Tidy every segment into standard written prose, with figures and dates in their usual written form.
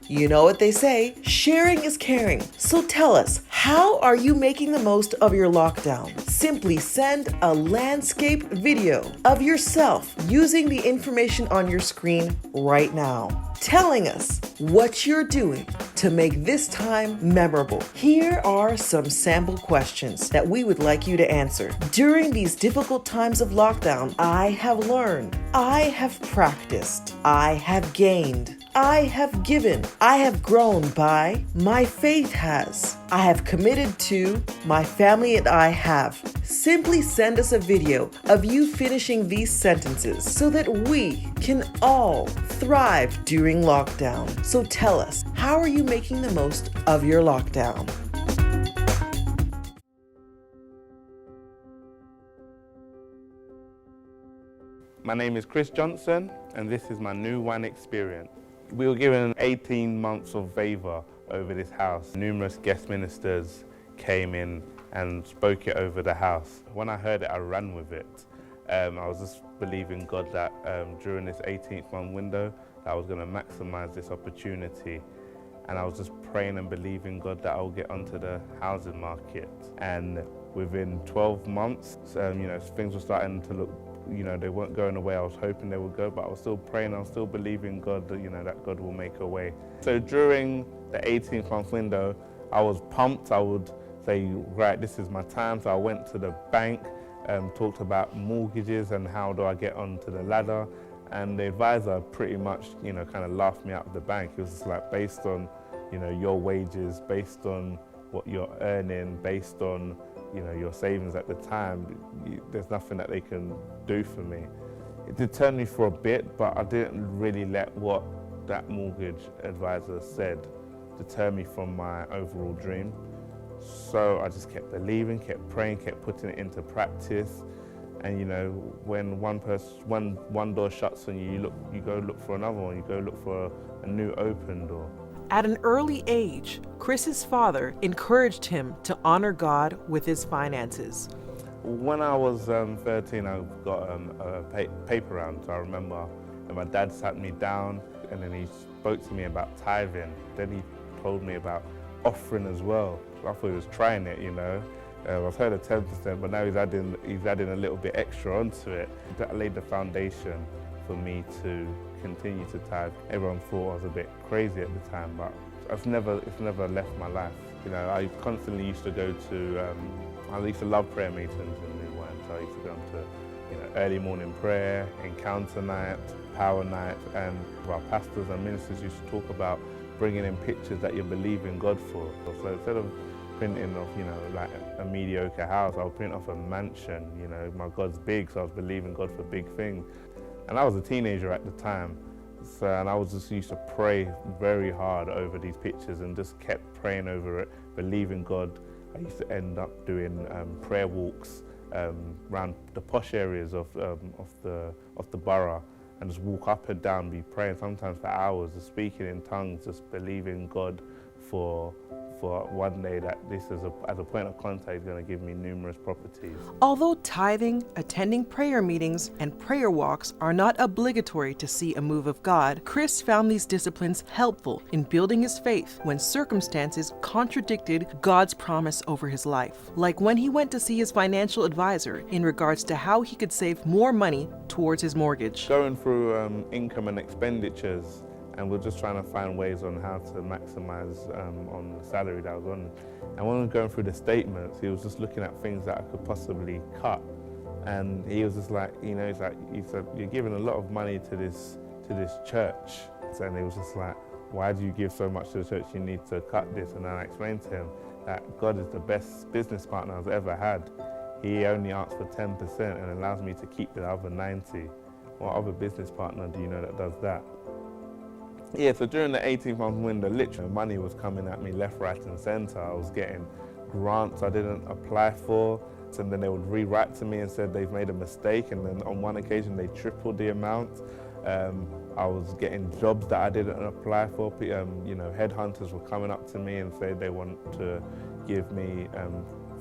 You know what they say, sharing is caring. So tell us, how are you making the most of your lockdown? Simply send a landscape video of yourself using the information on your screen right now, telling us what you're doing to make this time memorable. Here are some sample questions that we would like you to answer. During these difficult times of lockdown, I have learned, I have practiced, I have gained, I have given, I have grown by, my faith has, I have committed to, my family and I have. Simply send us a video of you finishing these sentences so that we can all thrive during lockdown. So tell us, how are you making the most of your lockdown? My name is Chris Johnson, and this is my new wine experience. We were given 18 months of favor over this house. Numerous guest ministers came in and spoke it over the house. When I heard it, I ran with it. I was just believing God that during this 18th month window, that I was going to maximize this opportunity. And I was just praying and believing God that I'll get onto the housing market. And within 12 months, things were starting to look, they weren't going the way I was hoping they would go, but I was still praying, I was still believing God that, that God will make a way. So during the 18th month window, I was pumped. I would say, right, this is my time. So I went to the bank, talked about mortgages and how do I get onto the ladder. And the advisor pretty much, kind of laughed me out of the bank. It was just like based on, your wages, based on what you're earning, based on, your savings at the time, there's nothing that they can do for me. It deterred me for a bit, but I didn't really let what that mortgage advisor said deter me from my overall dream. So I just kept believing, kept praying, kept putting it into practice. And when one door shuts on you, you go look for another one, you go look for a new open door. At an early age, Chris's father encouraged him to honor God with his finances. When I was 13, I got a paper round. So I remember my dad sat me down and then he spoke to me about tithing. Then he told me about offering as well. I thought he was trying it, I've heard of 10%, but now he's adding a little bit extra onto it. That laid the foundation for me to continue to tithe. Everyone thought I was a bit crazy at the time, but it's never left my life. I constantly used to go to, I used to love prayer meetings in New Wine. So I used to go to, early morning prayer, encounter night, power night, and our pastors and ministers used to talk about bringing in pictures that you believe in God for. So instead of printing off, like a mediocre house, I was printing off a mansion. My God's big, so I was believing God for big things. And I was a teenager at the time, and I was just used to pray very hard over these pictures and just kept praying over it, believing God. I used to end up doing prayer walks around the posh areas of the borough, and just walk up and down, be praying sometimes for hours, just speaking in tongues, just believing God for one day that this as a point of contact is going to give me numerous properties. Although tithing, attending prayer meetings, and prayer walks are not obligatory to see a move of God, Chris found these disciplines helpful in building his faith when circumstances contradicted God's promise over his life. Like when he went to see his financial advisor in regards to how he could save more money towards his mortgage. Going through income and expenditures, and we're just trying to find ways on how to maximize on the salary that I was on. And when we were going through the statements, he was just looking at things that I could possibly cut. And he was just like, he said, you're giving a lot of money to this church. And he was just like, why do you give so much to the church? You need to cut this. And then I explained to him that God is the best business partner I've ever had. He only asks for 10% and allows me to keep the other 90. What other business partner do you know that does that? Yeah, so during the 18-month window, literally money was coming at me left, right and center. I was getting grants I didn't apply for, and then they would rewrite to me and said they've made a mistake, and then on one occasion they tripled the amount. I was getting jobs that I didn't apply for. Headhunters were coming up to me and said they want to give me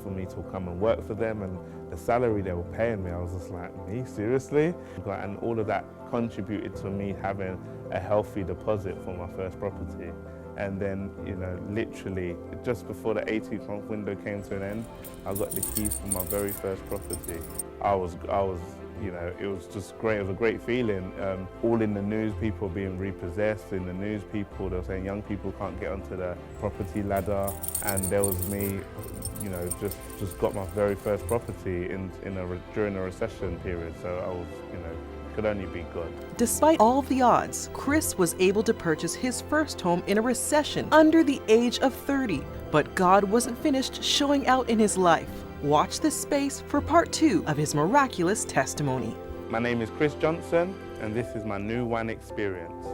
for me to come and work for them, and the salary they were paying me, I was just like, me, seriously? And all of that contributed to me having a healthy deposit for my first property. And then, literally just before the 18-month window came to an end, I got the keys for my very first property. I was, it was just great. It was a great feeling. All in the news, people being repossessed. In the news, they were saying young people can't get onto the property ladder. And there was me, just got my very first property during a recession period. So I was, could only be good. Despite all of the odds, Chris was able to purchase his first home in a recession under the age of 30. But God wasn't finished showing out in his life. Watch this space for part 2 of his miraculous testimony. My name is Chris Johnson, and this is my new wine experience.